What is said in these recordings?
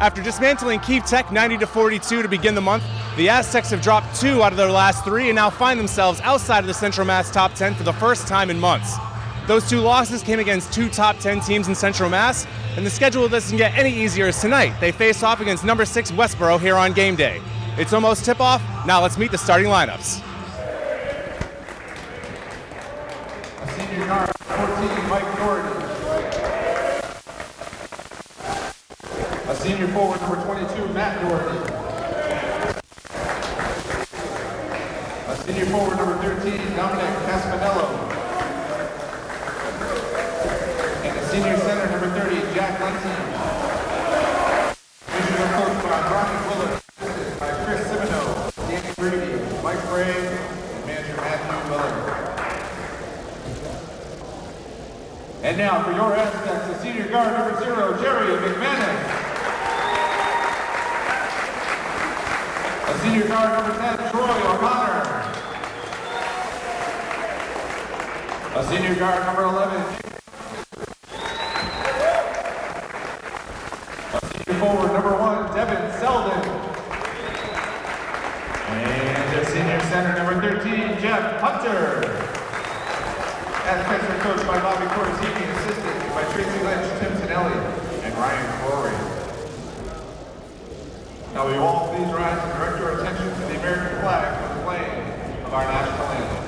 After dismantling Keefe Tech 90-42 to begin the month, the Aztecs have dropped 2 out of their last 3 and now find themselves outside of the Central Mass top 10 for the first time in months. Those 2 losses came against 2 top 10 teams in Central Mass, and the schedule doesn't get any easier as tonight they face off against number 6 Westborough here on game day. It's almost tip-off. Now let's meet the starting lineups. A senior guard, 14, Mike Jordan. A senior forward, number 22, Matt Doherty. A senior forward, number 13, Dominic Caspanello. And a senior center, number 30, Jack Linton. These are coached by Brian Willett, assisted by Chris Simino, Danny Brady, Mike Bray, and manager Matthew Miller. And now for your Aztecs, the senior guard, number 0, Jerry McManus. A senior guard, number 10, Troy O'Connor. A senior guard, number 11, a senior forward, number 1, Devin Selden. And a senior center, number 13, Jeff Hunter. Aztecs are coached by Bobby Cortini, assisted by Tracy Lynch, Tim Tonelli, and Ryan Corey. Now we all please rise and direct your attention to the American flag for the playing of our national anthem.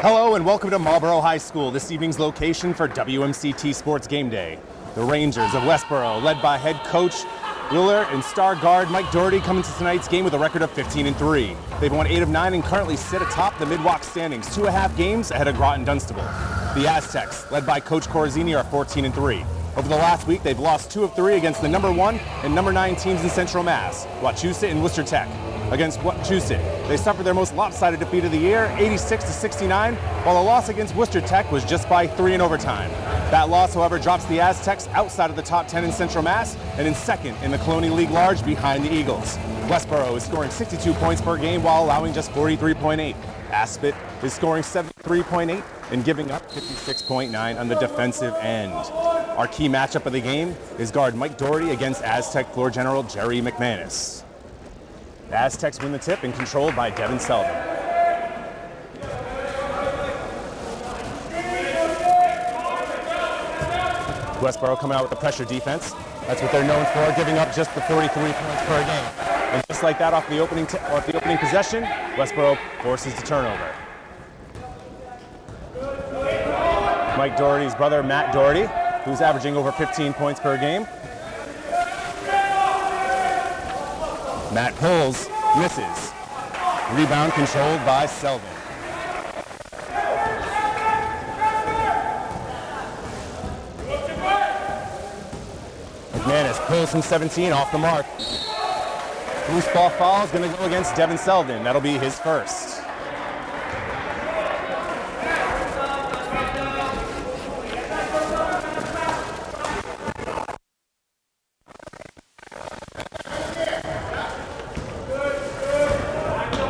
Hello and welcome to Marlborough High School, this evening's location for WMCT Sports Game Day. The Rangers of Westborough, led by head coach Wheeler and star guard Mike Doherty, come into tonight's game with a record of 15-3. They've won 8 of 9 and currently sit atop the Midwalk standings, 2.5 games ahead of Groton Dunstable. The Aztecs, led by coach Corazzini, are 14-3. Over the last week, they've lost 2 of 3 against the number 1 and number 9 teams in Central Mass, Wachusett and Worcester Tech. Against Wachusett, they suffered their most lopsided defeat of the year, 86-69, while the loss against Worcester Tech was just by 3 in overtime. That loss, however, drops the Aztecs outside of the top 10 in Central Mass and in second in the Colonial League Large behind the Eagles. Westborough is scoring 62 points per game while allowing just 43.8. Aspet is scoring 73.8 and giving up 56.9 on the defensive end. Our key matchup of the game is guard Mike Doherty against Aztec floor general Jerry McManus. The Aztecs win the tip and controlled by Devin Selden. Westborough coming out with the pressure defense. That's what they're known for, giving up just the 43 points per game. And just like that, off the opening possession, Westborough forces the turnover. Mike Doherty's brother, Matt Doherty, who's averaging over 15 points per game. Matt pulls, misses. Rebound controlled by Selden. McManus pulls from 17 off the mark. Loose ball foul is going to go against Devin Selden. That'll be his first.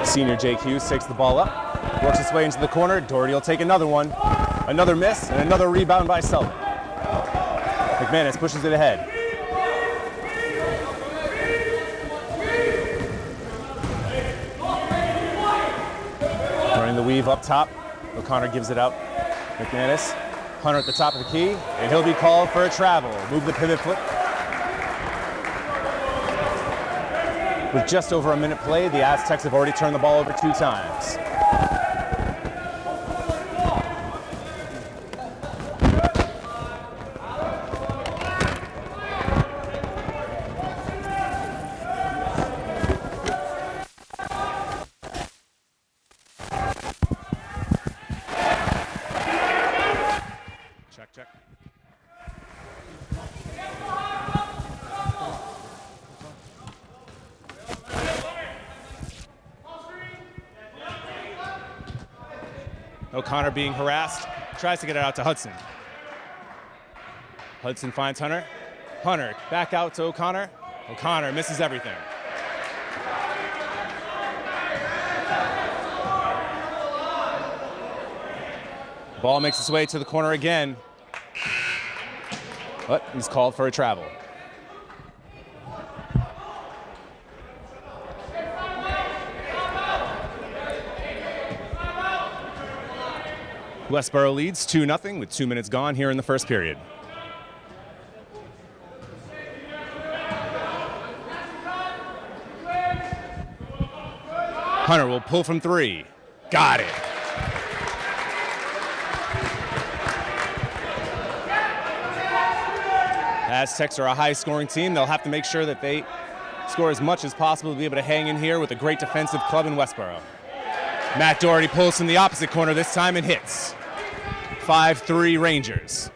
Senior Jake Hughes takes the ball up, works its way into the corner. Doherty will take another one. Another miss and another rebound by Selden. McManus pushes it ahead. Running the weave up top. O'Connor gives it out. McManus. Hunter at the top of the key, and he'll be called for a travel. Move the pivot foot. With just over a minute played, the Aztecs have already turned the ball over 2 times. Check. O'Connor being harassed, tries to get it out to Hudson. Hudson finds Hunter. Hunter back out to O'Connor. O'Connor misses everything. Ball makes its way to the corner again, but he's called for a travel. Westborough leads 2-0 with 2 minutes gone here in the first period. Hunter will pull from 3. Got it. Aztecs are a high-scoring team. They'll have to make sure that they score as much as possible to be able to hang in here with a great defensive club in Westborough. Matt Doherty pulls from the opposite corner this time and hits. 5-3 Rangers.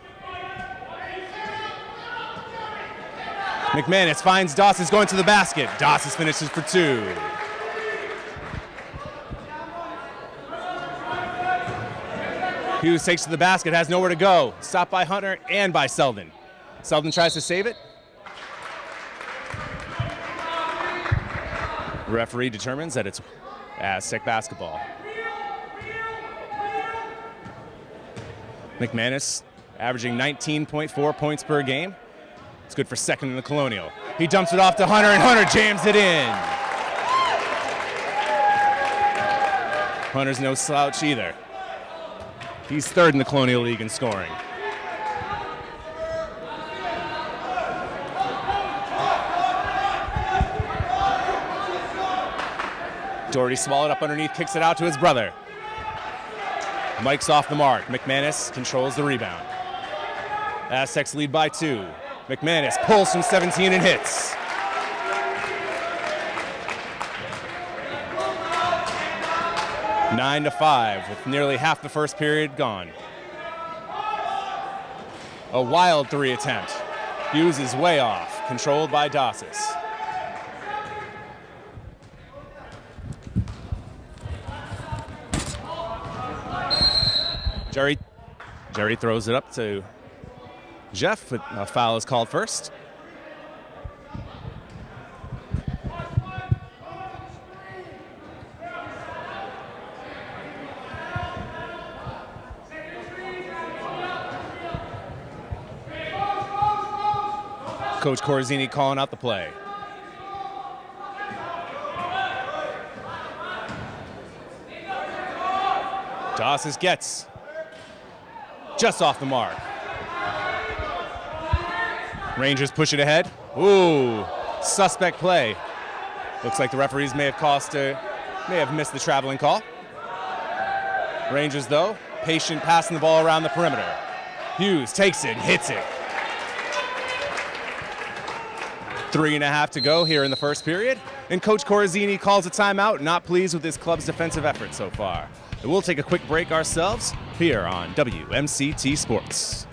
McManus finds Dawson's going to the basket. Dawson finishes for 2. Hughes takes to the basket, has nowhere to go. Stopped by Hunter and by Selden. Selden tries to save it. The referee determines that it's Aztec basketball. McManus averaging 19.4 points per game. It's good for second in the Colonial. He dumps it off to Hunter, and Hunter jams it in. Hunter's no slouch either. He's third in the Colonial League in scoring. Doherty swallowed up underneath, kicks it out to his brother. Mike's off the mark. McManus controls the rebound. Aztecs lead by 2. McManus pulls from 17 and hits. Nine to 5 with nearly half the first period gone. A wild 3 attempt. Hughes is way off, controlled by Dawson. Jerry throws it up to Jeff, but a foul is called first. Coach Corazzini calling out the play. Dawson gets just off the mark. Rangers push it ahead. Ooh, suspect play. Looks like the referees may have missed the traveling call. Rangers, though, patient passing the ball around the perimeter. Hughes takes it, hits it. 3.5 to go here in the first period, and Coach Corazzini calls a timeout, not pleased with his club's defensive effort so far. And we'll take a quick break ourselves here on WMCT Sports.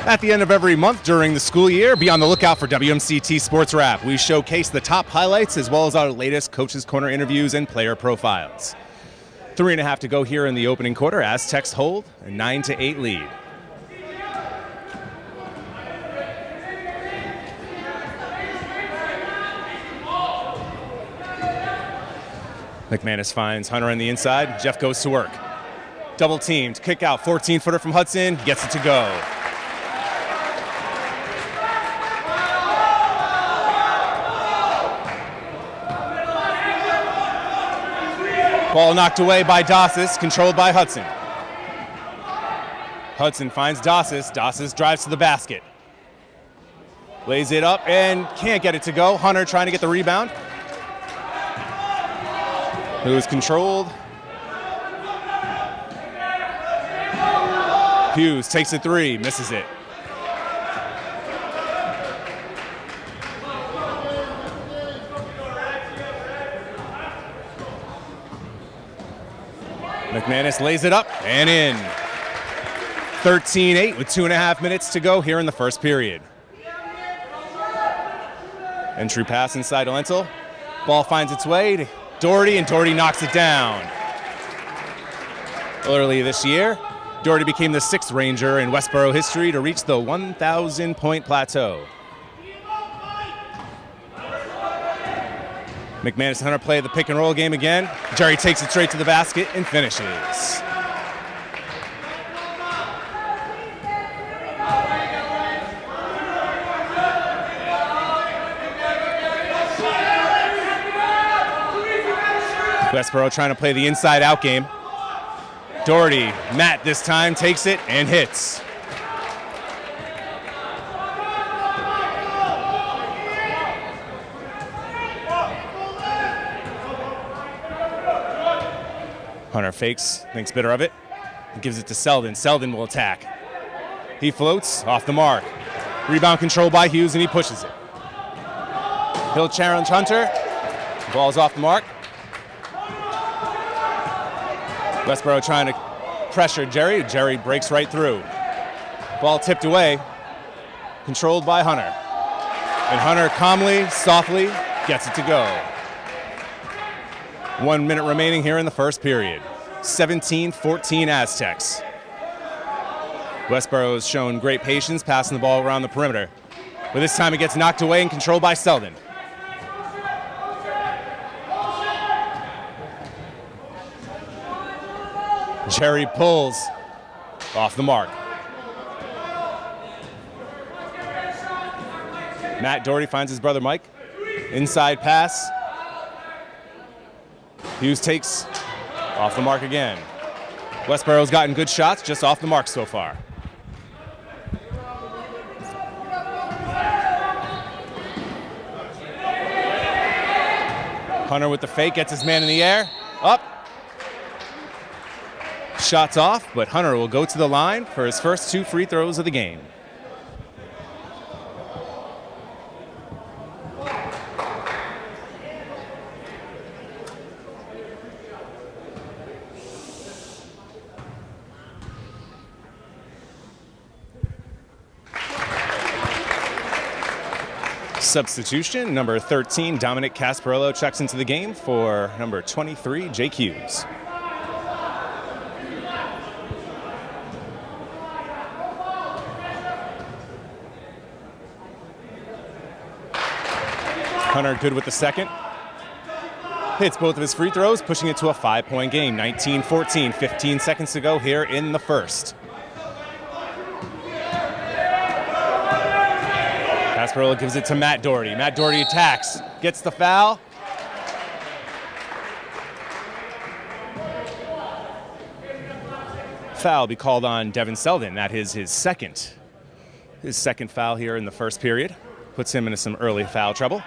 At the end of every month during the school year, be on the lookout for WMCT Sports Wrap. We showcase the top highlights as well as our latest Coaches Corner interviews and player profiles. 3.5 to go here in the opening quarter. Aztecs hold a 9-8 lead. McManus finds Hunter on the inside. Jeff goes to work. Double teamed, kick out, 14-footer from Hudson, gets it to go. Ball knocked away by Dossis, controlled by Hudson. Hudson finds Dossis. Dossis drives to the basket. Lays it up and can't get it to go. Hunter trying to get the rebound. It was controlled. Hughes takes a three, misses it. McManus lays it up and in. 13-8 with 2.5 minutes to go here in the first period. Entry pass inside to Lentil. Ball finds its way to Doherty, and Doherty knocks it down. Early this year, Doherty became the 6th Ranger in Westborough history to reach the 1,000-point plateau. McManus and Hunter play the pick and roll game again. Jerry takes it straight to the basket and finishes. Westborough trying to play the inside-out game. Doherty, Matt this time, takes it and hits. Hunter fakes, thinks better of it, and gives it to Selden. Selden will attack. He floats off the mark. Rebound controlled by Hughes, and he pushes it. He'll challenge Hunter. Ball's off the mark. Westborough trying to pressure Jerry. Jerry breaks right through. Ball tipped away, controlled by Hunter. And Hunter calmly, softly gets it to go. 1 minute remaining here in the first period. 17-14 Aztecs. Westborough has shown great patience passing the ball around the perimeter. But this time it gets knocked away and controlled by Selden. Jerry pulls off the mark. Matt Doherty finds his brother Mike. Inside pass. Hughes takes off the mark again. Westborough's gotten good shots, just off the mark so far. Hunter with the fake, gets his man in the air. Up. Shots off, but Hunter will go to the line for his first 2 free throws of the game. Substitution, number 13, Dominic Casparello checks into the game for number 23, Jake Hughes. Hunter good with the second. Hits both of his free throws, pushing it to a 5-point game. 19-14, 15 seconds to go here in the first. Casparello gives it to Matt Doherty. Matt Doherty attacks, gets the foul. Foul be called on Devin Selden. That is his second foul here in the first period. Puts him into some early foul trouble.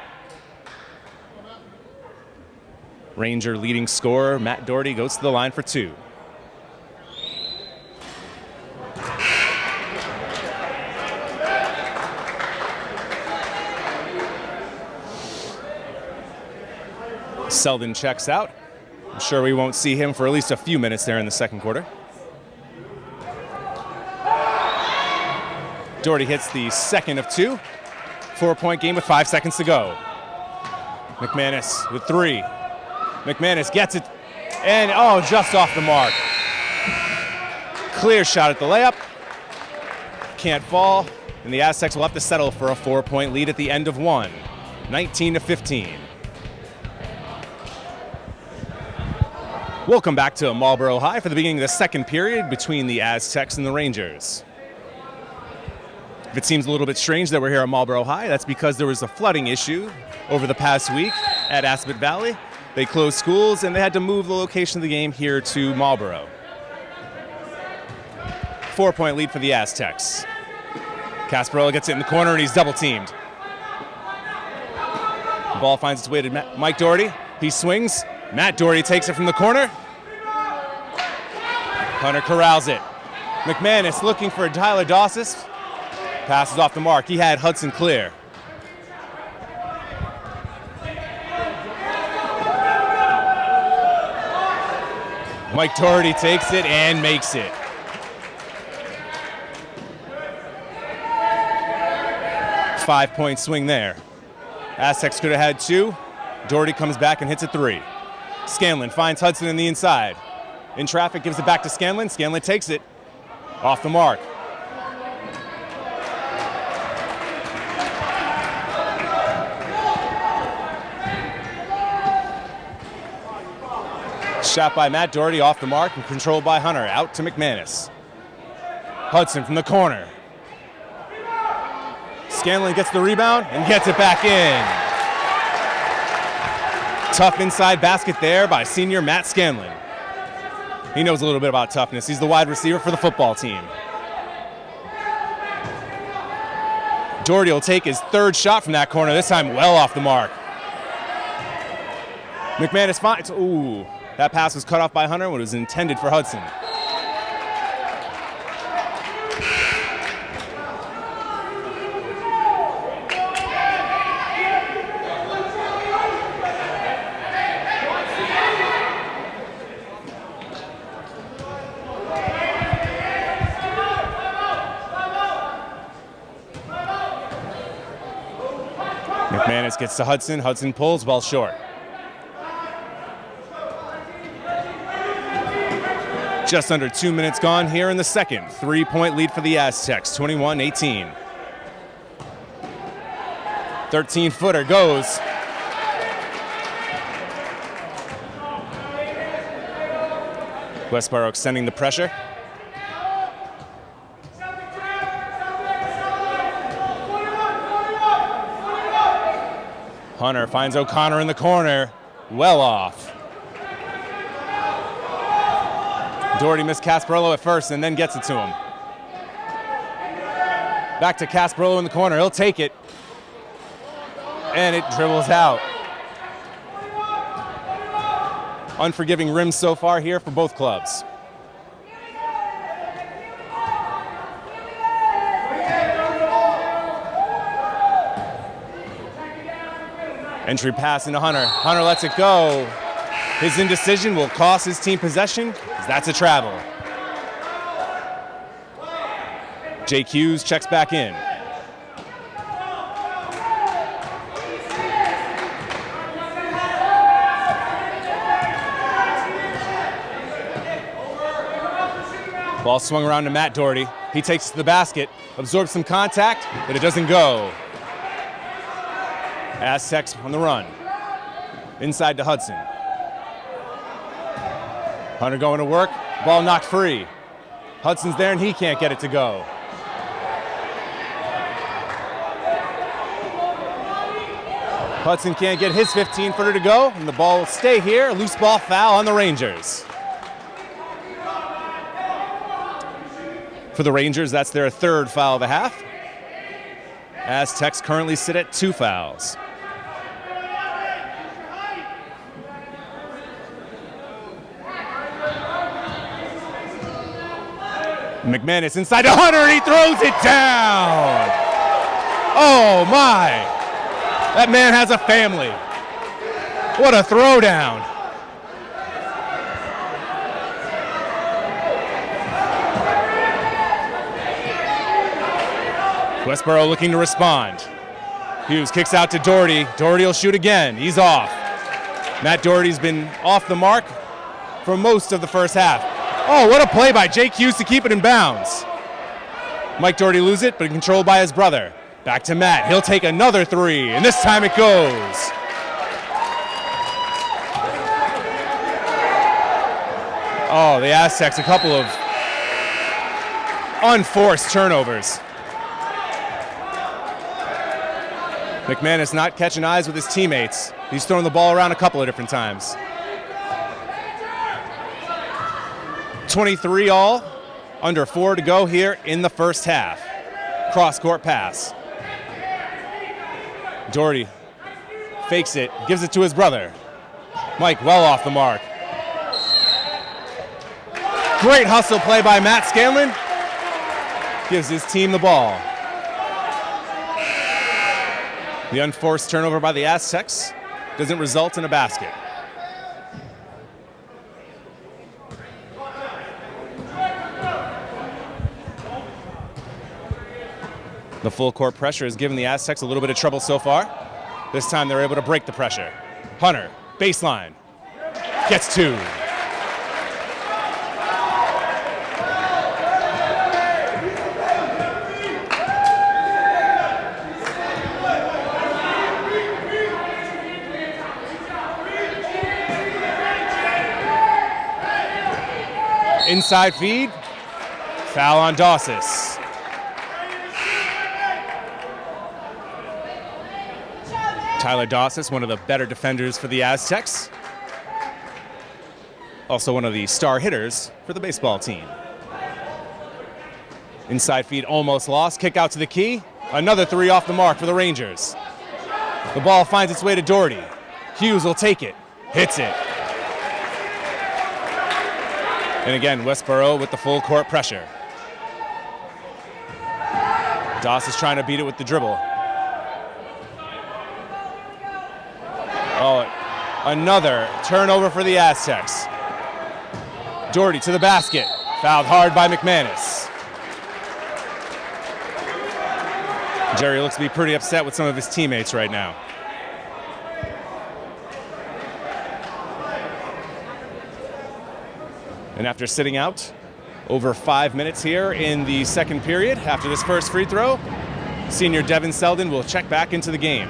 Ranger leading scorer Matt Doherty goes to the line for 2. Selden checks out. I'm sure we won't see him for at least a few minutes there in the second quarter. Doherty hits the second of 2. 4-point game with 5 seconds to go. McManus with 3. McManus gets it, and just off the mark. Clear shot at the layup. Can't fall, and the Aztecs will have to settle for a 4-point lead at the end of 1. 19-15. Welcome back to Marlborough High for the beginning of the second period between the Aztecs and the Rangers. If it seems a little bit strange that we're here at Marlborough High, that's because there was a flooding issue over the past week at Aspet Valley. They closed schools and they had to move the location of the game here to Marlborough. 4-point lead for the Aztecs. Casparello gets it in the corner and he's double teamed. The ball finds its way to Mike Doherty. He swings. Matt Doherty takes it from the corner. Hunter corrals it. McManus looking for Tyler Dawsis. Passes off the mark. He had Hudson clear. Mike Doherty takes it and makes it. Five-point swing there. Aztecs could have had two. Doherty comes back and hits a three. Scanlon finds Hudson in the inside. In traffic, gives it back to Scanlon. Scanlon takes it. Off the mark. Shot by Matt Doherty off the mark and controlled by Hunter. Out to McManus. Hudson from the corner. Scanlon gets the rebound and gets it back in. Tough inside basket there by senior Matt Scanlon. He knows a little bit about toughness. He's the wide receiver for the football team. Doherty will take his third shot from that corner, this time well off the mark. McManus finds, ooh, that pass was cut off by Hunter when it was intended for Hudson. McManus gets to Hudson. Hudson pulls, ball short. Just under 2 minutes gone here in the second. 3-point lead for the Aztecs, 21-18. 13-footer goes. Westborough extending the pressure. Hunter finds O'Connor in the corner. Well off. Doherty missed Casparello at first and then gets it to him. Back to Casparello in the corner. He'll take it. And it dribbles out. Unforgiving rims so far here for both clubs. Entry pass into Hunter. Hunter lets it go. His indecision will cost his team possession, as that's a travel. Jake Hughes checks back in. Ball swung around to Matt Doherty. He takes it to the basket, absorbs some contact, but it doesn't go. Aztecs on the run. Inside to Hudson. Hunter going to work. Ball knocked free. Hudson's there and he can't get it to go. Hudson can't get his 15-footer to go, and the ball will stay here. Loose ball foul on the Rangers. For the Rangers, that's their third foul of the half. Aztecs currently sit at 2 fouls. McManus inside to Hunter, and he throws it down. Oh my, that man has a family. What a throwdown. Westborough looking to respond. Hughes kicks out to Doherty. Doherty will shoot again. He's off. Matt Doherty's been off the mark for most of the first half. Oh, what a play by Jake Hughes to keep it in bounds. Mike Doherty loses it, but controlled by his brother. Back to Matt. He'll take another three, and this time it goes. Oh, the Aztecs, a couple of unforced turnovers. McManus not catching eyes with his teammates. He's thrown the ball around a couple of different times. 23 all, under 4 to go here in the first half. Cross-court pass. Doherty fakes it, gives it to his brother. Mike well off the mark. Great hustle play by Matt Scanlon. Gives his team the ball. The unforced turnover by the Aztecs doesn't result in a basket. The full court pressure has given the Aztecs a little bit of trouble so far. This time they're able to break the pressure. Hunter, baseline, gets 2. Inside feed, foul on Dawsis. Tyler Dawsis, one of the better defenders for the Aztecs. Also one of the star hitters for the baseball team. Inside feed almost lost, kick out to the key. Another 3 off the mark for the Rangers. The ball finds its way to Doherty. Hughes will take it, hits it. And again, Westborough with the full court pressure. Doss is trying to beat it with the dribble. Oh, another turnover for the Aztecs. Doherty to the basket, fouled hard by McManus. Jerry looks to be pretty upset with some of his teammates right now. And after sitting out over 5 minutes here in the second period, after this first free throw, senior Devin Selden will check back into the game.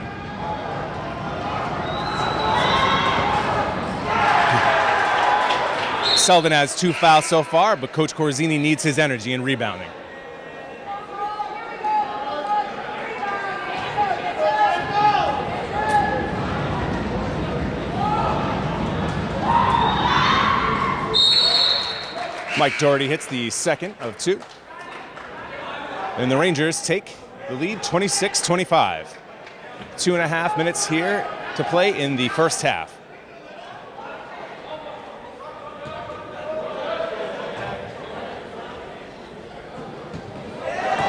Selden has 2 fouls so far, but Coach Corzini needs his energy in rebounding. Mike Doherty hits the second of 2. And the Rangers take the lead 26-25. 2.5 minutes here to play in the first half.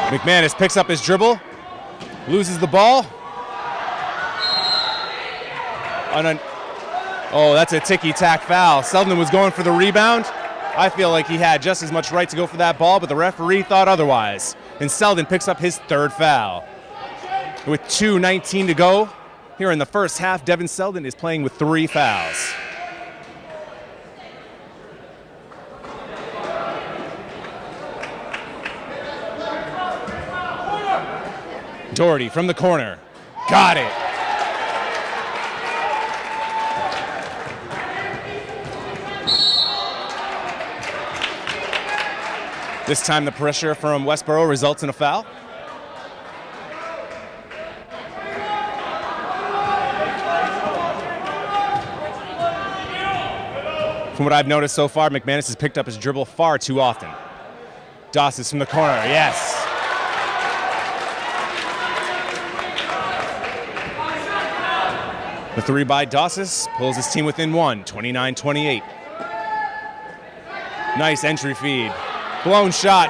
McManus picks up his dribble, loses the ball. Oh, that's a ticky-tack foul. Selden was going for the rebound. I feel like he had just as much right to go for that ball, but the referee thought otherwise. And Selden picks up his 3rd foul. With 2:19 to go here in the first half, Devin Selden is playing with 3 fouls. Doherty from the corner. Got it. This time the pressure from Westborough results in a foul. From what I've noticed so far, McManus has picked up his dribble far too often. Dawsis from the corner, yes. The 3 by Dawsis pulls his team within 1, 29-28. Nice entry feed. Blown shot.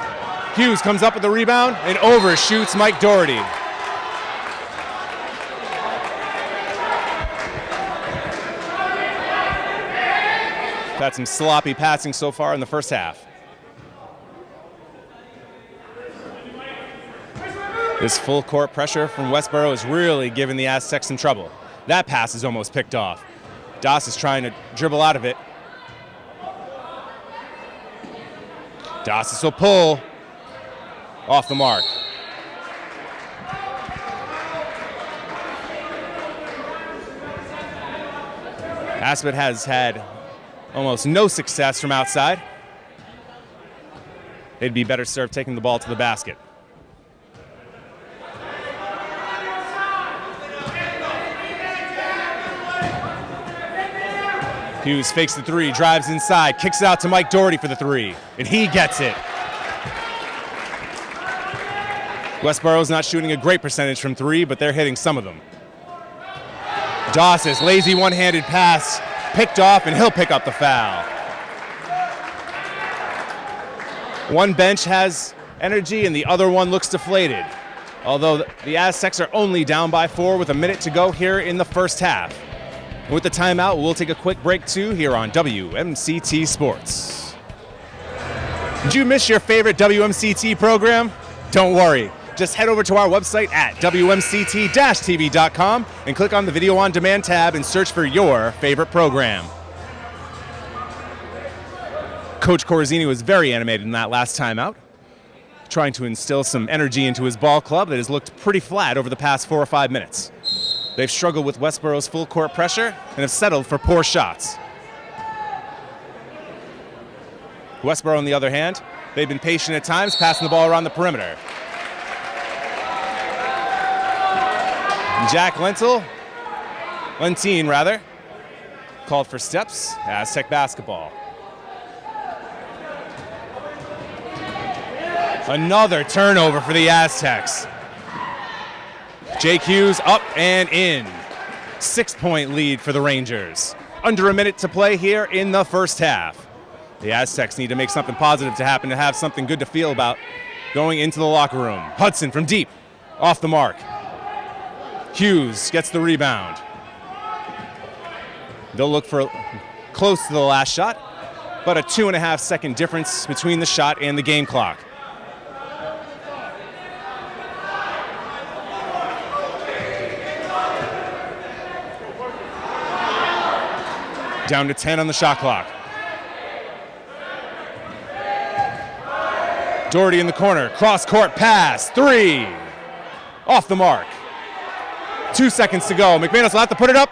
Hughes comes up with the rebound and overshoots Mike Doherty. Had some sloppy passing so far in the first half. This full court pressure from Westborough is really giving the Aztecs some trouble. That pass is almost picked off. Doss is trying to dribble out of it. Dawsis will pull off the mark. Aspet has had almost no success from outside. they'd be better served taking the ball to the basket. Hughes fakes the three, drives inside, kicks it out to Mike Doherty for the three, and he gets it. Westborough's not shooting a great percentage from three, but they're hitting some of them. Doss's lazy one-handed pass picked off, and he'll pick up the foul. One bench has energy, and the other one looks deflated. Although the Aztecs are only down by 4 with a minute to go here in the first half. With the timeout, we'll take a quick break too here on WMCT Sports. Did you miss your favorite WMCT program? Don't worry. Just head over to our website at WMCT-TV.com and click on the Video on Demand tab and search for your favorite program. Coach Corazzini was very animated in that last timeout, trying to instill some energy into his ball club that has looked pretty flat over the past 4 or 5 minutes. They've struggled with Westborough's full court pressure and have settled for poor shots. Westborough, on the other hand, they've been patient at times, passing the ball around the perimeter. Jack Lentine, called for steps. Aztec basketball. Another turnover for the Aztecs. Jake Hughes up and in. 6-point lead for the Rangers. Under a minute to play here in the first half. The Aztecs need to make something positive to happen, to have something good to feel about going into the locker room. Hudson from deep, off the mark. Hughes gets the rebound. They'll look for close to the last shot, but a 2.5-second difference between the shot and the game clock. Down to 10 on the shot clock. Doherty in the corner, cross-court pass, three. Off the mark. 2 seconds to go. McManus will have to put it up.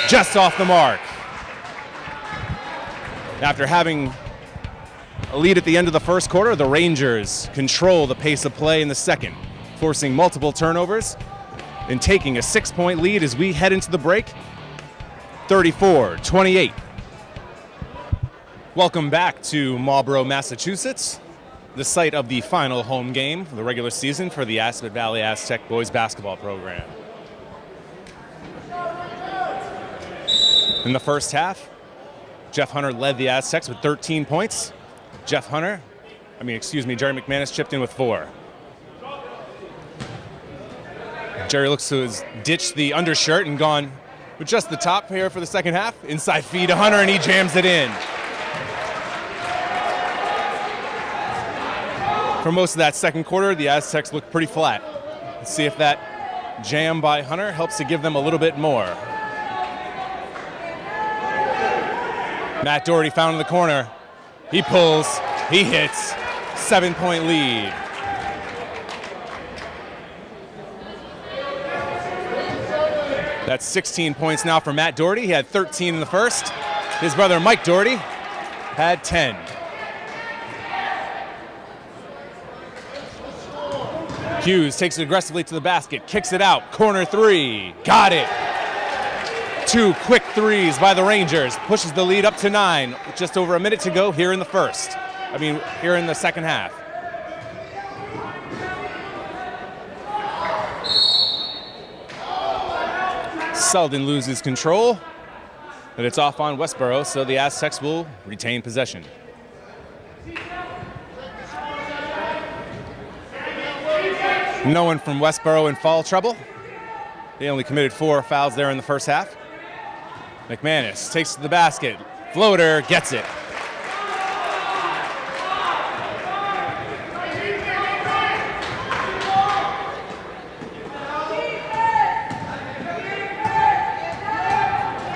Just off the mark. After having a lead at the end of the first quarter, the Rangers control the pace of play in the second, forcing multiple turnovers and taking a 6-point lead as we head into the break. 34-28. Welcome back to Marlborough, Massachusetts, the site of the final home game for the regular season for the Aspet Valley Aztec boys basketball program. In the first half, Jeff Hunter led the Aztecs with 13 points. Jerry McManus chipped in with 4. Jerry looks to have ditched the undershirt and gone with just the top here for the second half. Inside feed to Hunter, and he jams it in. For most of that second quarter, the Aztecs looked pretty flat. Let's see if that jam by Hunter helps to give them a little bit more. Matt Doherty found in the corner. He pulls, he hits, 7-point lead. That's 16 points now for Matt Doherty. He had 13 in the first. His brother Mike Doherty had 10. Hughes takes it aggressively to the basket, kicks it out, corner three, got it. 2 quick threes by the Rangers, pushes the lead up to 9, with just over a minute to go here in the second half. Selden loses control, but it's off on Westborough, so the Aztecs will retain possession. No one from Westborough in foul trouble. They only committed 4 fouls there in the first half. McManus takes to the basket. Floater gets it.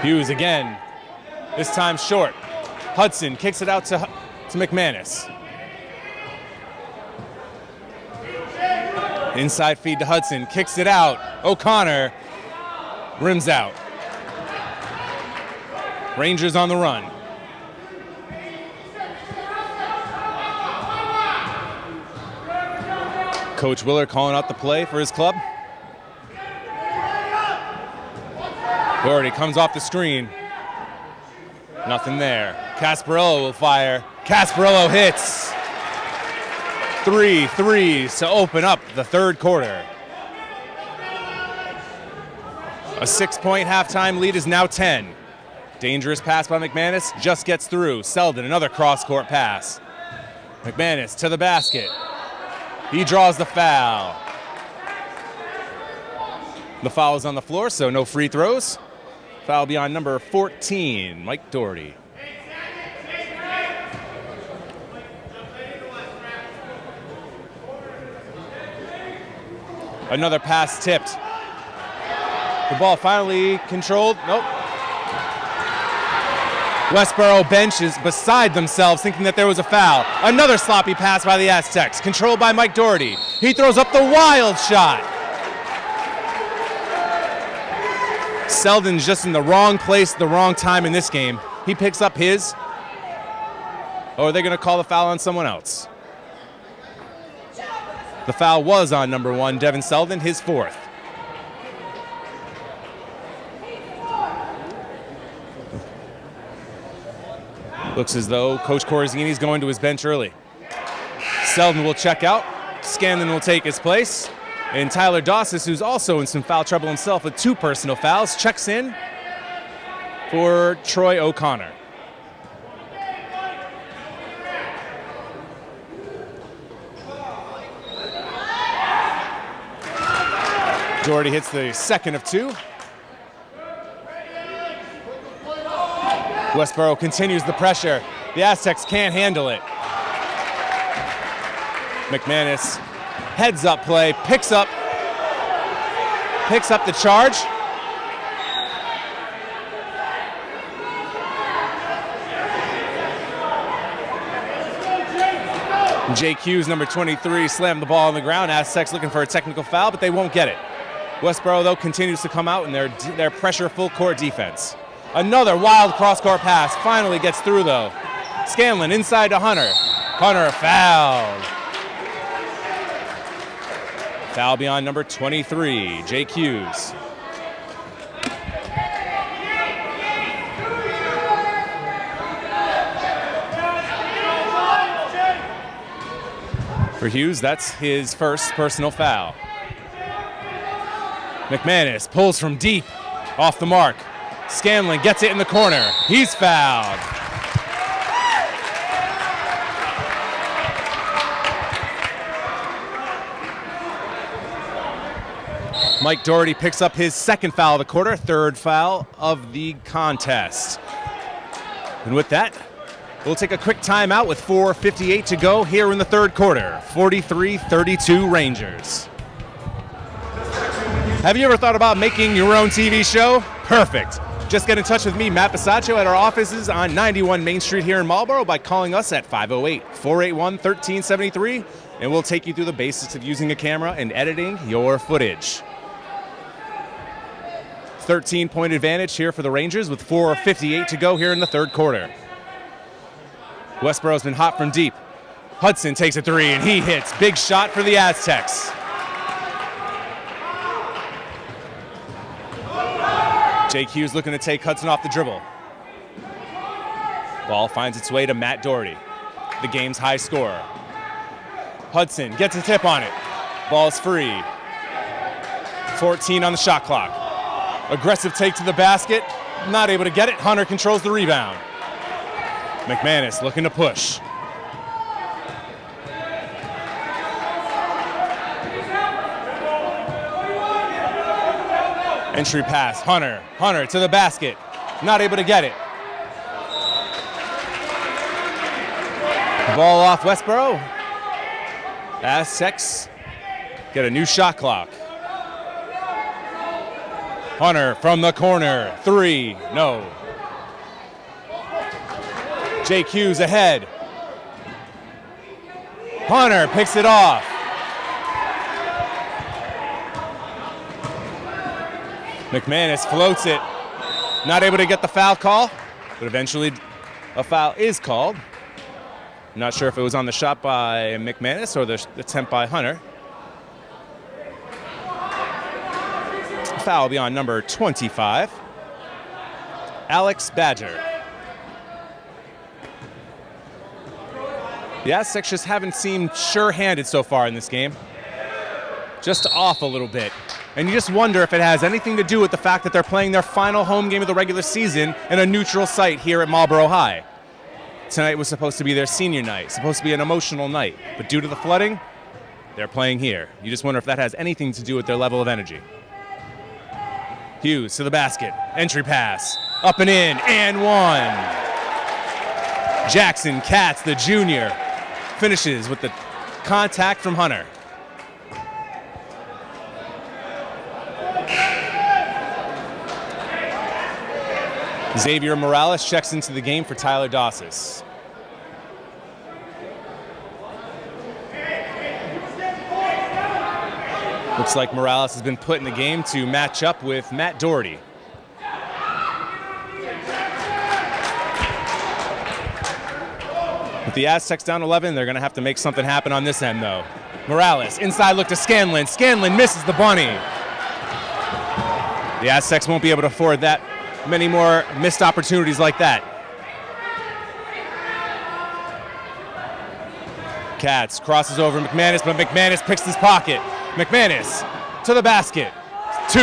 Hughes again, this time short. Hudson kicks it out to McManus. Inside feed to Hudson, kicks it out. O'Connor rims out. Rangers on the run. Coach Willer calling out the play for his club. Doherty comes off the screen. Nothing there. Casparello will fire. Casparello hits. 3 threes to open up the third quarter. A 6-point halftime lead is now 10. Dangerous pass by McManus, just gets through. Selden, another cross-court pass. McManus to the basket. He draws the foul. The foul is on the floor, so no free throws. Foul be on number 14, Mike Doherty. Another pass tipped. The ball finally controlled. Nope. Westborough bench is beside themselves, thinking that there was a foul. Another sloppy pass by the Aztecs, controlled by Mike Doherty. He throws up the wild shot. Selden's just in the wrong place at the wrong time in this game. He picks up his. Or are they going to call the foul on someone else? The foul was on number 1, Devin Selden, his 4th. Looks as though Coach Corazzini's going to his bench early. Selden will check out. Scanlon will take his place. And Tyler Dawsis, who's also in some foul trouble himself with 2 personal fouls, checks in for Troy O'Connor. Doherty hits the second of 2. Westborough continues the pressure. The Aztecs can't handle it. McManus, heads up play, picks up the charge. Jake Hughes, number 23, slammed the ball on the ground. Aztecs looking for a technical foul, but they won't get it. Westborough, though, continues to come out in their pressure full court defense. Another wild cross-court pass. Finally gets through, though. Scanlon inside to Hunter. Hunter fouled. Foul beyond number 23, Jake Hughes. For Hughes, that's his first personal foul. McManus pulls from deep, off the mark. Scanlon gets it in the corner. He's fouled. Mike Doherty picks up his second foul of the quarter, third foul of the contest. And with that, we'll take a quick timeout with 4:58 to go here in the third quarter. 43-32 Rangers. Have you ever thought about making your own TV show? Perfect. Just get in touch with me, Matt Bisaccio, at our offices on 91 Main Street here in Marlborough by calling us at 508-481-1373, and we'll take you through the basics of using a camera and editing your footage. 13-point advantage here for the Rangers with 4:58 to go here in the third quarter. Westborough's been hot from deep. Hudson takes a 3 and he hits. Big shot for the Aztecs. Jake Hughes looking to take Hudson off the dribble. Ball finds its way to Matt Doherty, the game's high scorer. Hudson gets a tip on it. Ball's free. 14 on the shot clock. Aggressive take to the basket. Not able to get it. Hunter controls the rebound. McManus looking to push. Entry pass, Hunter to the basket. Not able to get it. Ball off Westborough. Aztecs get a new shot clock. Hunter from the corner, 3, no. Jake Hughes ahead. Hunter picks it off. McManus floats it. Not able to get the foul call, but eventually a foul is called. Not sure if it was on the shot by McManus or the attempt by Hunter. Foul will be on number 25, Alex Badger. The Aztecs just haven't seemed sure-handed so far in this game. Just off a little bit. And you just wonder if it has anything to do with the fact that they're playing their final home game of the regular season in a neutral site here at Marlborough High. Tonight was supposed to be their senior night, supposed to be an emotional night. But due to the flooding, they're playing here. You just wonder if that has anything to do with their level of energy. Hughes to the basket. Entry pass. Up and in. And one. Jackson Katz, the junior, finishes with the contact from Hunter. Xavier Morales checks into the game for Tyler Dossis. Looks like Morales has been put in the game to match up with Matt Doherty. With the Aztecs down 11, they're going to have to make something happen on this end, though. Morales, inside look to Scanlon. Scanlon misses the bunny. The Aztecs won't be able to afford that many more missed opportunities like that. Katz crosses over McManus, but McManus picks his pocket. McManus to the basket. 2.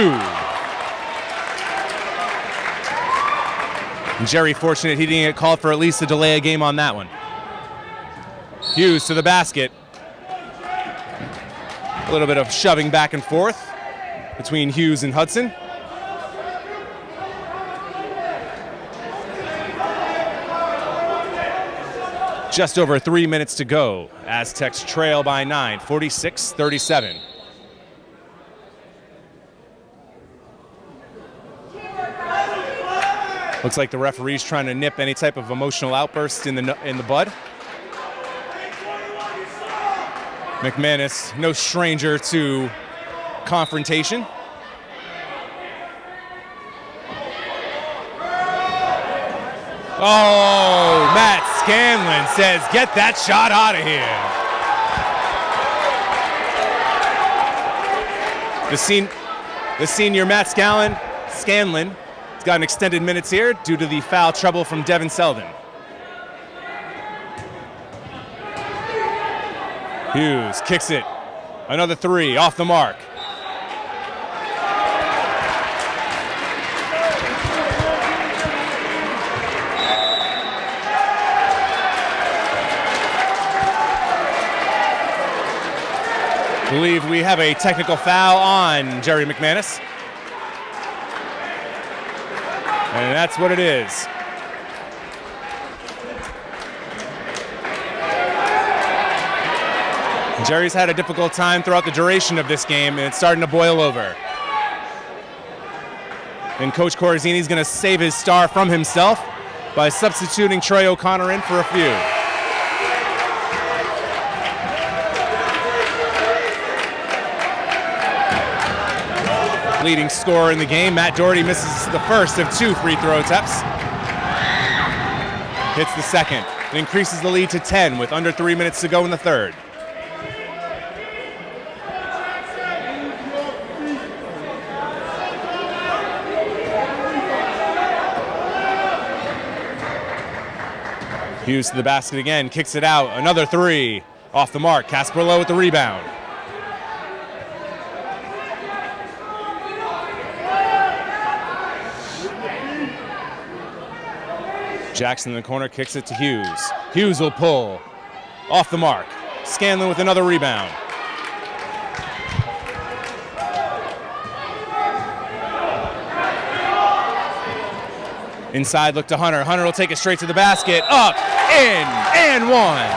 And Jerry fortunate he didn't get called for at least a delay of game on that one. Hughes to the basket. A little bit of shoving back and forth between Hughes and Hudson. Just over 3 minutes to go. Aztecs trail by 9, 46-37. Looks like the referee's trying to nip any type of emotional outburst in the bud. McManus, no stranger to confrontation. Oh, Matt Scanlon says, get that shot out of here. The senior Matt Scanlon has gotten extended minutes here due to the foul trouble from Devin Selden. Hughes kicks it. Another 3 off the mark. I believe we have a technical foul on Jerry McManus. And that's what it is. Jerry's had a difficult time throughout the duration of this game, and it's starting to boil over. And Coach Corazzini's going to save his star from himself by substituting Troy O'Connor in for a few. Leading scorer in the game, Matt Doherty misses the first of 2 free throw attempts. Hits the second. It increases the lead to 10 with under 3 minutes to go in the third. Hughes to the basket again, kicks it out. Another 3 off the mark. Casper Lowe with the rebound. Jackson in the corner kicks it to Hughes. Hughes will pull off the mark. Scanlon with another rebound. Inside look to Hunter. Hunter will take it straight to the basket. Up, in, and one.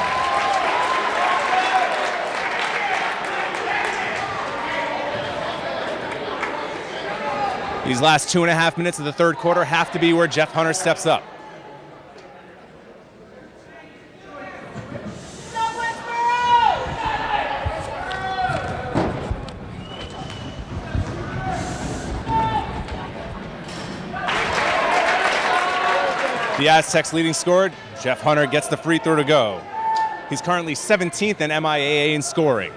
These last 2.5 minutes of the third quarter have to be where Jeff Hunter steps up. The Aztecs leading scorer, Jeff Hunter, gets the free throw to go. He's currently 17th in MIAA in scoring.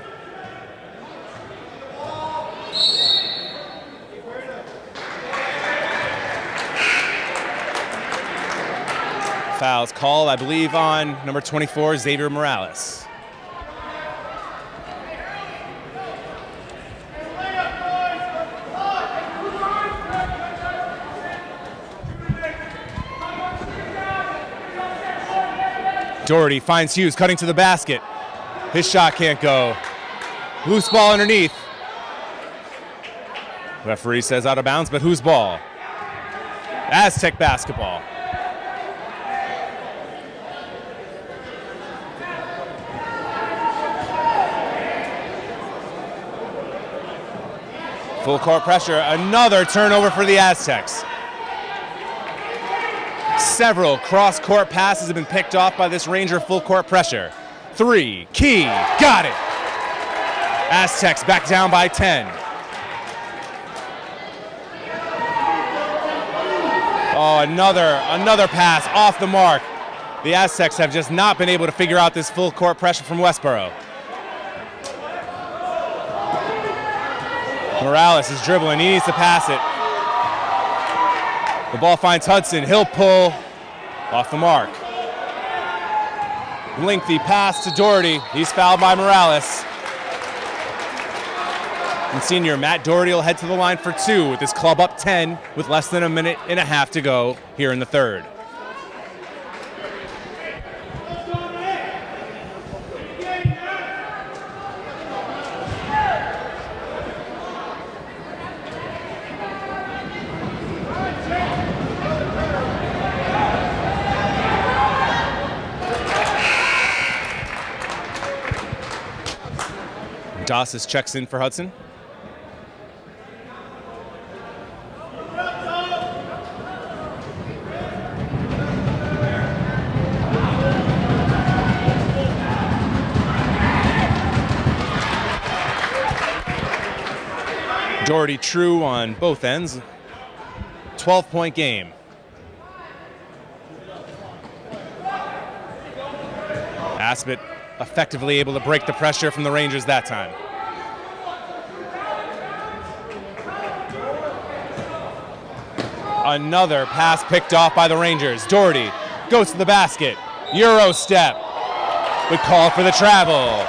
Fouls called, I believe, on number 24, Xavier Morales. Doherty finds Hughes cutting to the basket. His shot can't go. Loose ball underneath. Referee says out of bounds, but whose ball? Aztec basketball. Full court pressure, another turnover for the Aztecs. Several cross-court passes have been picked off by this Ranger full court pressure. 3, Key, got it. Aztecs back down by 10. Oh, another pass off the mark. The Aztecs have just not been able to figure out this full court pressure from Westborough. Morales is dribbling, he needs to pass it. The ball finds Hudson, he'll pull off the mark. Lengthy pass to Doherty, he's fouled by Morales. And senior Matt Doherty will head to the line for 2 with his club up 10 with less than a minute and a half to go here in the third. Dossis checks in for Hudson. Doherty true on both ends. 12-point game. Aspet effectively able to break the pressure from the Rangers that time. Another pass picked off by the Rangers. Doherty goes to the basket. Euro step, but call for the travel.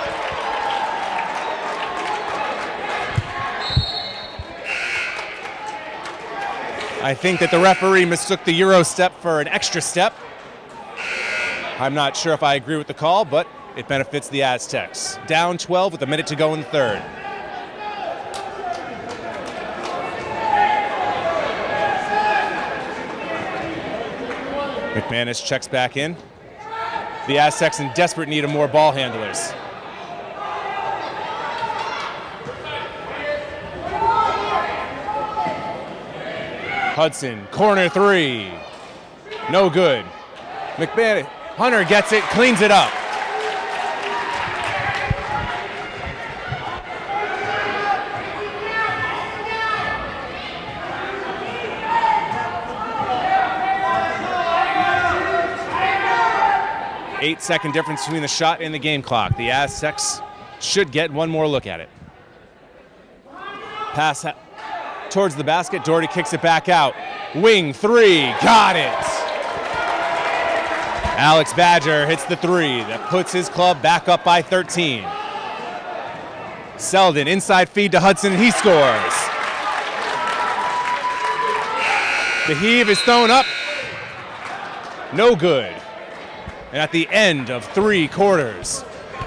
I think that the referee mistook the Euro step for an extra step. I'm not sure if I agree with the call, but it benefits the Aztecs. Down 12 with a minute to go in the third. McManus checks back in. The Aztecs in desperate need of more ball handlers. Hudson, corner 3. No good. McManus, Hunter gets it, cleans it up. Eight-second difference between the shot and the game clock. The Aztecs should get one more look at it. Pass towards the basket. Doherty kicks it back out. Wing 3, got it. Alex Badger hits the 3 that puts his club back up by 13. Selden inside feed to Hudson, and he scores. The heave is thrown up. No good. And at the end of 3 quarters,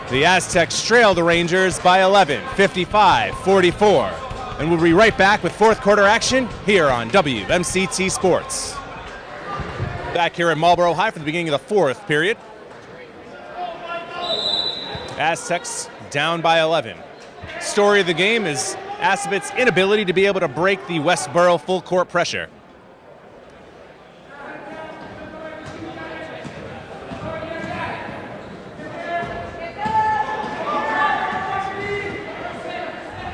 the Aztecs trail the Rangers by 11, 55-44. And we'll be right back with fourth quarter action here on WMCT Sports. Back here at Marlboro High for the beginning of the fourth period. Aztecs down by 11. Story of the game is Aspet's inability to be able to break the Westborough full court pressure.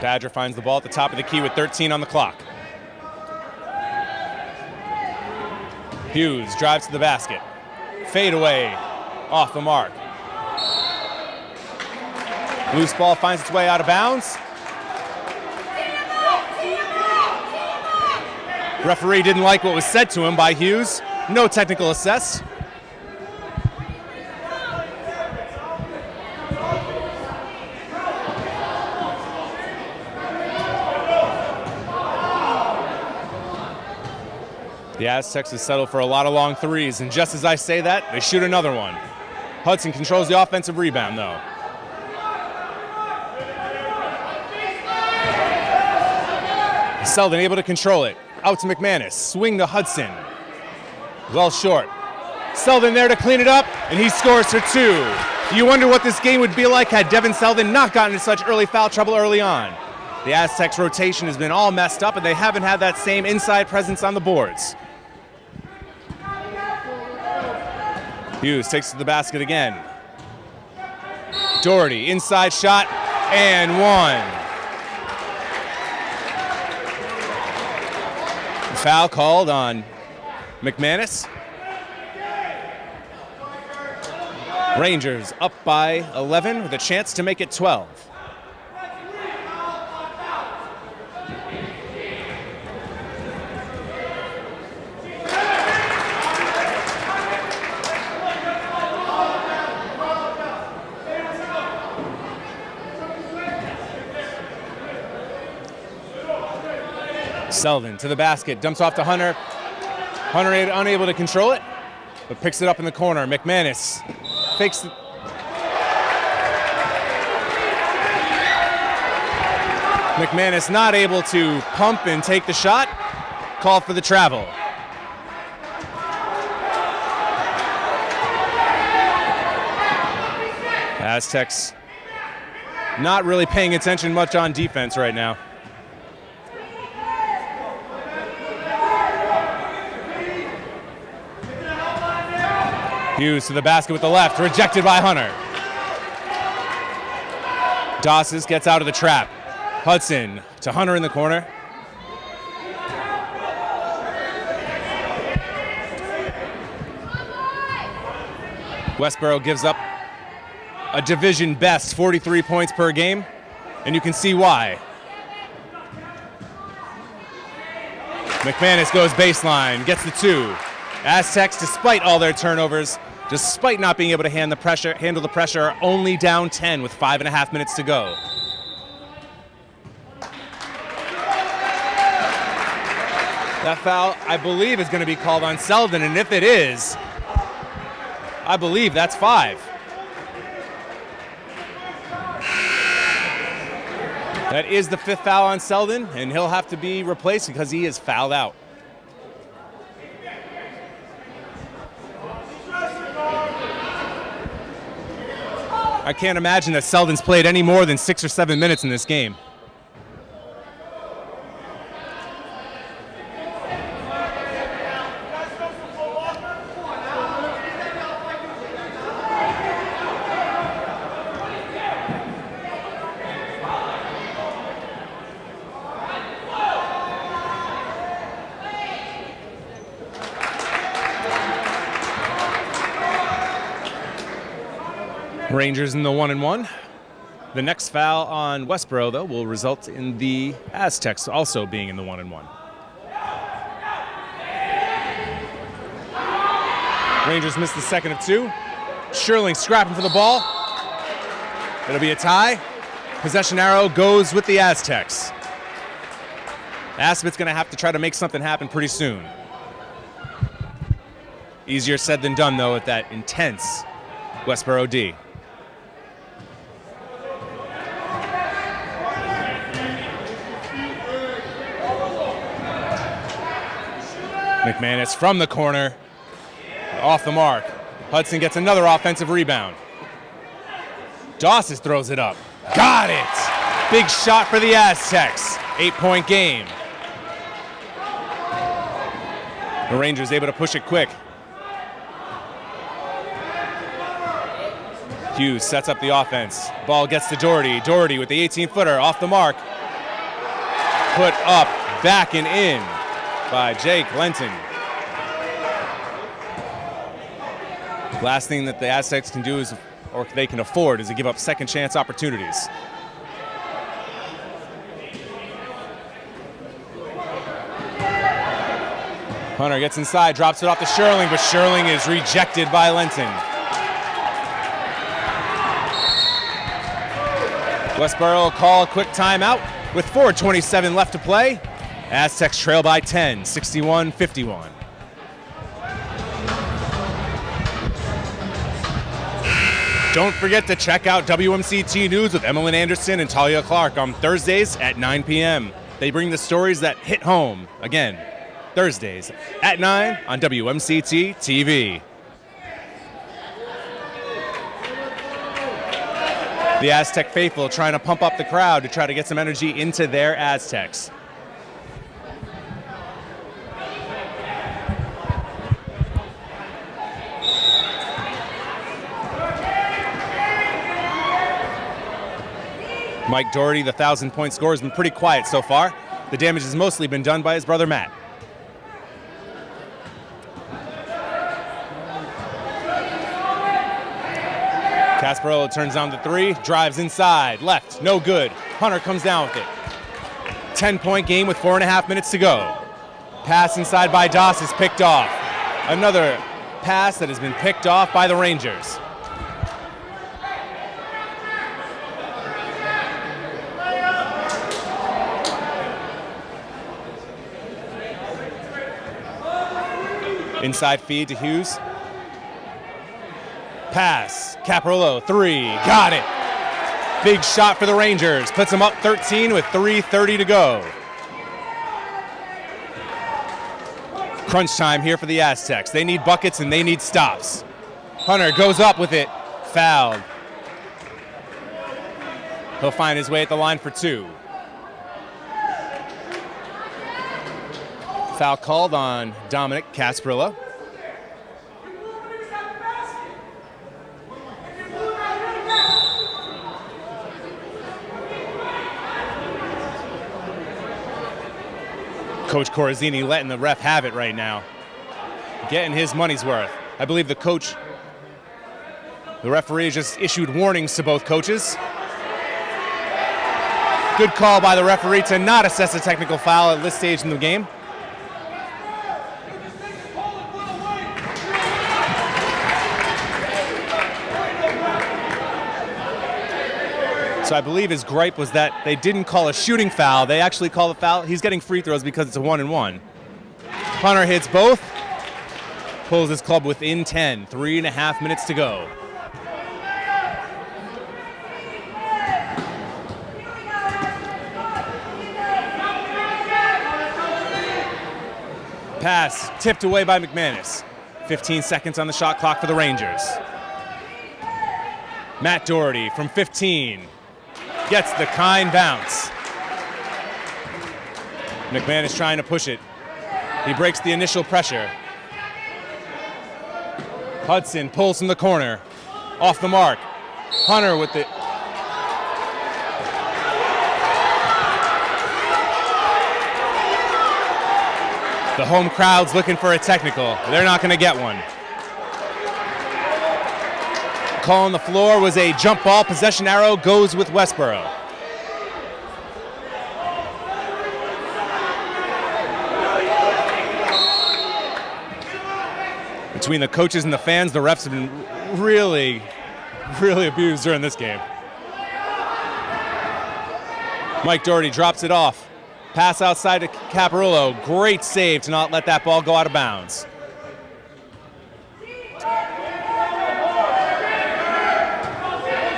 Badger finds the ball at the top of the key with 13 on the clock. Hughes drives to the basket. Fade away, off the mark. Loose ball finds its way out of bounds. Referee didn't like what was said to him by Hughes. No technical assess. The Aztecs have settled for a lot of long threes, and just as I say that, they shoot another one. Hudson controls the offensive rebound, though. Selden able to control it. Out to McManus. Swing to Hudson. Well short. Selden there to clean it up, and he scores for two. You wonder what this game would be like had Devin Selden not gotten into such early foul trouble early on. The Aztecs' rotation has been all messed up, and they haven't had that same inside presence on the boards. Hughes takes to the basket again. Doherty, inside shot, and one. Foul called on McManus. Rangers up by 11 with a chance to make it 12. Selden to the basket, dumps off to Hunter. Hunter unable to control it, but picks it up in the corner. McManus fakes. McManus not able to pump and take the shot. Called for the travel. Aztecs not really paying attention much on defense right now. Hughes to the basket with the left, rejected by Hunter. Dawes gets out of the trap. Hudson to Hunter in the corner. Westborough gives up a division best 43 points per game, and you can see why. McManus goes baseline, gets the two. Aztecs, despite all their turnovers, despite not being able to handle the pressure, are only down 10 with 5.5 minutes to go. That foul, I believe, is going to be called on Selden, and if it is, I believe that's 5. That is the 5th foul on Selden, and he'll have to be replaced because he is fouled out. I can't imagine that Selden's played any more than 6 or 7 minutes in this game. Rangers in the 1-1. The next foul on Westborough, though, will result in the Aztecs also being in the 1-1. Rangers missed the second of 2. Sherling scrapping for the ball. It'll be a tie. Possession arrow goes with the Aztecs. Aspet's going to have to try to make something happen pretty soon. Easier said than done, though, with that intense Westborough D. McManus from the corner, off the mark. Hudson gets another offensive rebound. Dawes throws it up. Got it! Big shot for the Aztecs. 8-point game. The Rangers able to push it quick. Hughes sets up the offense. Ball gets to Doherty. Doherty with the 18-footer off the mark. Put up, back and in by Jake Lenton. Last thing that the Aztecs can do is, or they can afford, is to give up second chance opportunities. Hunter gets inside, drops it off to Sherling, but Sherling is rejected by Lenton. Westborough will call a quick timeout with 4:27 left to play. Aztecs trail by 10, 61-51. Don't forget to check out WMCT News with Emmeline Anderson and Talia Clark on Thursdays at 9 p.m. They bring the stories that hit home. Again, Thursdays at 9 on WMCT TV. The Aztec faithful trying to pump up the crowd to try to get some energy into their Aztecs. Mike Doherty, the 1,000-point scorer, has been pretty quiet so far. The damage has mostly been done by his brother Matt. Casparello turns down the three, drives inside, left, no good. Hunter comes down with it. 10-point game with 4.5 minutes to go. Pass inside by Doss is picked off. Another pass that has been picked off by the Rangers. Inside feed to Hughes. Pass, Caparillo, three, got it. Big shot for the Rangers, puts them up 13 with 3:30 to go. Crunch time here for the Aztecs. They need buckets and they need stops. Hunter goes up with it, fouled. He'll find his way at the line for two. Foul called on Dominic Casparilla. Coach Corazzini letting the ref have it right now. Getting his money's worth. I believe the referee just issued warnings to both coaches. Good call by the referee to not assess a technical foul at this stage in the game. So I believe his gripe was that they didn't call a shooting foul. They actually call the foul. He's getting free throws because it's a 1-and-1. Hunter hits both. Pulls his club within 10. 3.5 minutes to go. Pass tipped away by McManus. 15 seconds on the shot clock for the Rangers. Matt Doherty from 15. Gets the kind bounce. McManus trying to push it. He breaks the initial pressure. Hudson pulls from the corner. Off the mark. Hunter with it. The home crowd's looking for a technical. They're not going to get one. Call on the floor was a jump ball. Possession arrow goes with Westborough. Between the coaches and the fans, the refs have been really abused during this game. Mike Doherty drops it off. Pass outside to Caparillo. Great save to not let that ball go out of bounds.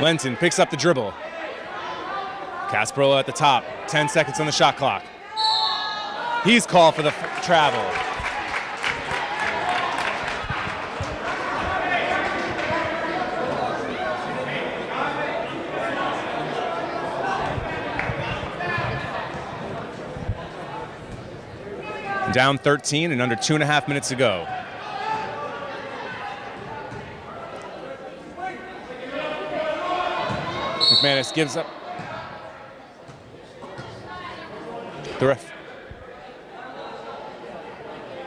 Lenton picks up the dribble. Casparilla at the top. 10 seconds on the shot clock. He's called for the travel. Down 13 and under 2.5 minutes to go. McManus gives up. The ref.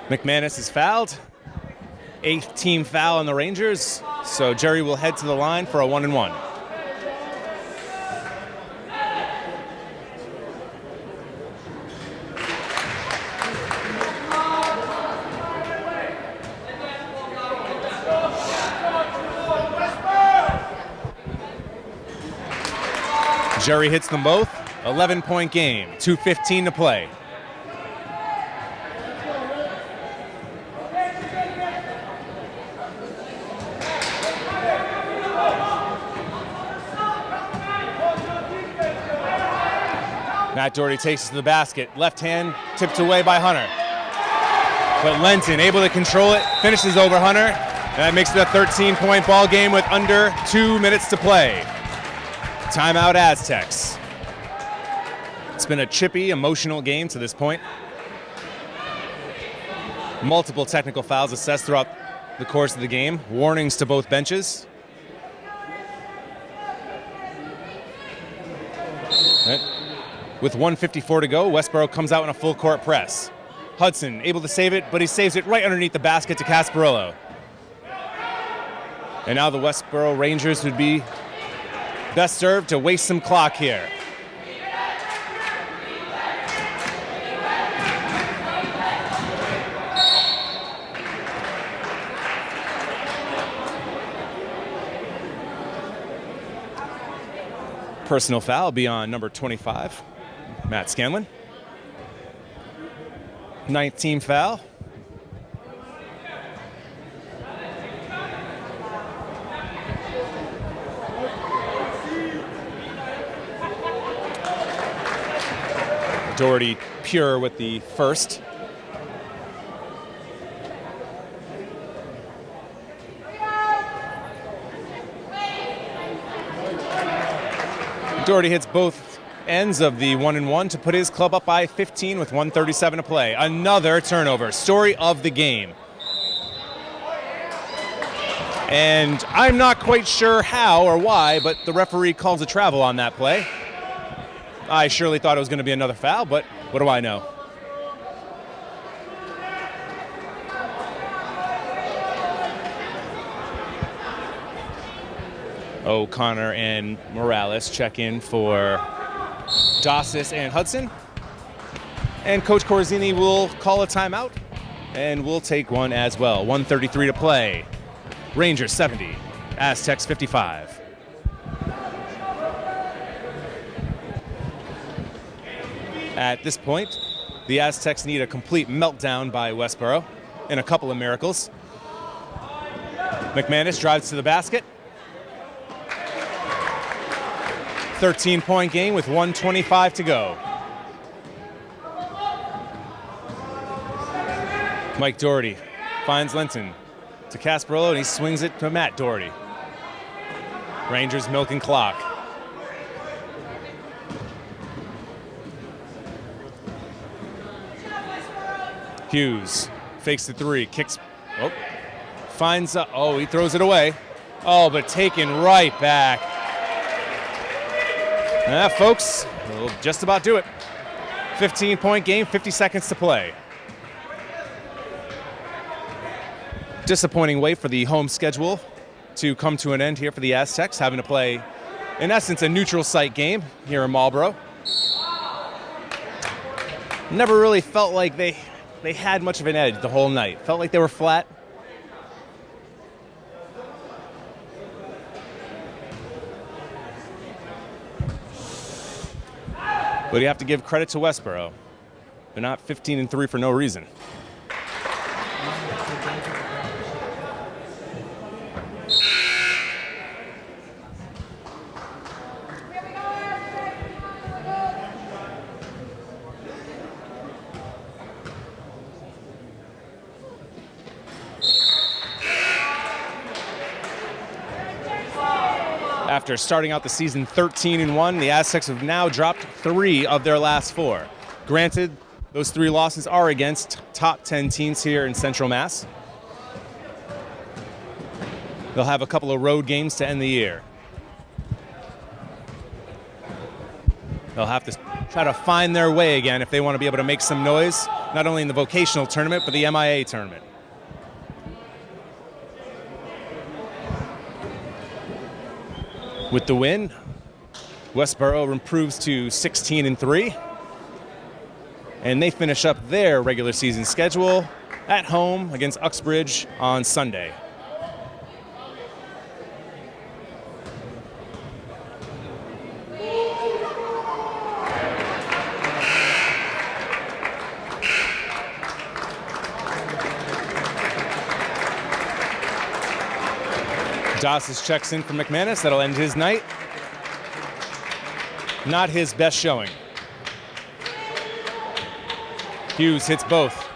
McManus is fouled. 8th team foul on the Rangers. So Jerry will head to the line for a 1-and-1. Jerry hits them both. 11-point game. 2:15 to play. Matt Doherty takes it to the basket. Left hand tipped away by Hunter. But Lenton able to control it, finishes over Hunter, and that makes it a 13-point ball game with under 2 minutes to play. Timeout Aztecs. It's been a chippy, emotional game to this point. Multiple technical fouls assessed throughout the course of the game. Warnings to both benches. With 1:54 to go, Westborough comes out in a full court press. Hudson able to save it, but he saves it right underneath the basket to Casparillo. And now the Westborough Rangers would be best served to waste some clock here. Personal foul be on number 25, Matt Scanlon. 19 foul. Doherty pure with the first. Doherty hits both ends of the 1-and-1 to put his club up by 15 with 1:37 to play. Another turnover. Story of the game. And I'm not quite sure how or why, but the referee calls a travel on that play. I surely thought it was going to be another foul, but what do I know? O'Connor and Morales check in for Dossis and Hudson. And Coach Corzini will call a timeout, and we'll take one as well. 1:33 to play. Rangers 70, Aztecs 55. At this point, the Aztecs need a complete meltdown by Westborough and a couple of miracles. McManus drives to the basket. 13-point game with 1:25 to go. Mike Doherty finds Lenton to Casparillo, and he swings it to Matt Doherty. Rangers milking clock. Hughes fakes the three, kicks, finds, he throws it away. Oh, but taken right back. Folks, we'll just about do it. 15-point game, 50 seconds to play. Disappointing way for the home schedule to come to an end here for the Aztecs, having to play, in essence, a neutral site game here in Marlborough. Never really felt like they had much of an edge the whole night. Felt like they were flat. But you have to give credit to Westborough. They're not 15-3 for no reason. After starting out the season 13-1, the Aztecs have now dropped 3 of their last 4. Granted, those 3 losses are against top 10 teams here in Central Mass. They'll have a couple of road games to end the year. They'll have to try to find their way again if they want to be able to make some noise, not only in the vocational tournament, but the MIA tournament. With the win, Westborough improves to 16-3, and they finish up their regular season schedule at home against Uxbridge on Sunday. Dossis checks in for McManus. That'll end his night. Not his best showing. Hughes hits both.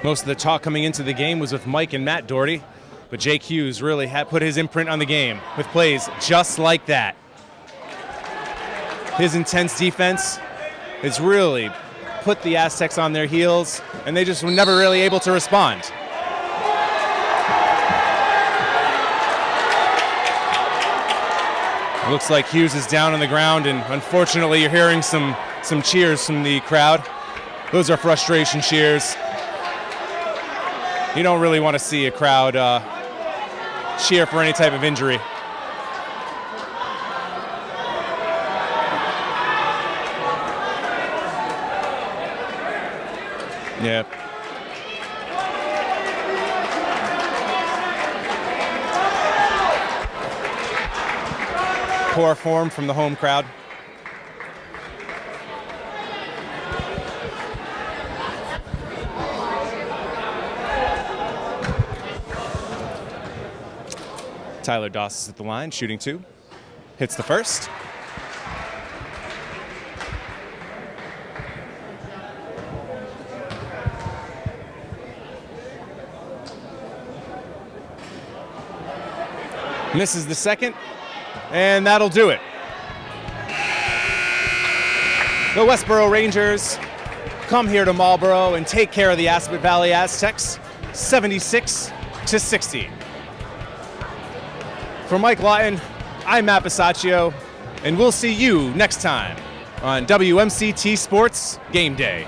Most of the talk coming into the game was with Mike and Matt Doherty, but Jake Hughes really had put his imprint on the game with plays just like that. His intense defense has really put the Aztecs on their heels, and they just were never really able to respond. It looks like Hughes is down on the ground, and unfortunately you're hearing some cheers from the crowd. Those are frustration cheers. You don't really want to see a crowd cheer for any type of injury. Yeah. Poor form from the home crowd. Tyler Doss is at the line, shooting 2. Hits the first. Misses the second, and that'll do it. The Westborough Rangers come here to Marlborough and take care of the Aspet Valley Aztecs, 76-60. For Mike Lawton, I'm Matt Bisaccio, and we'll see you next time on WMCT Sports Game Day.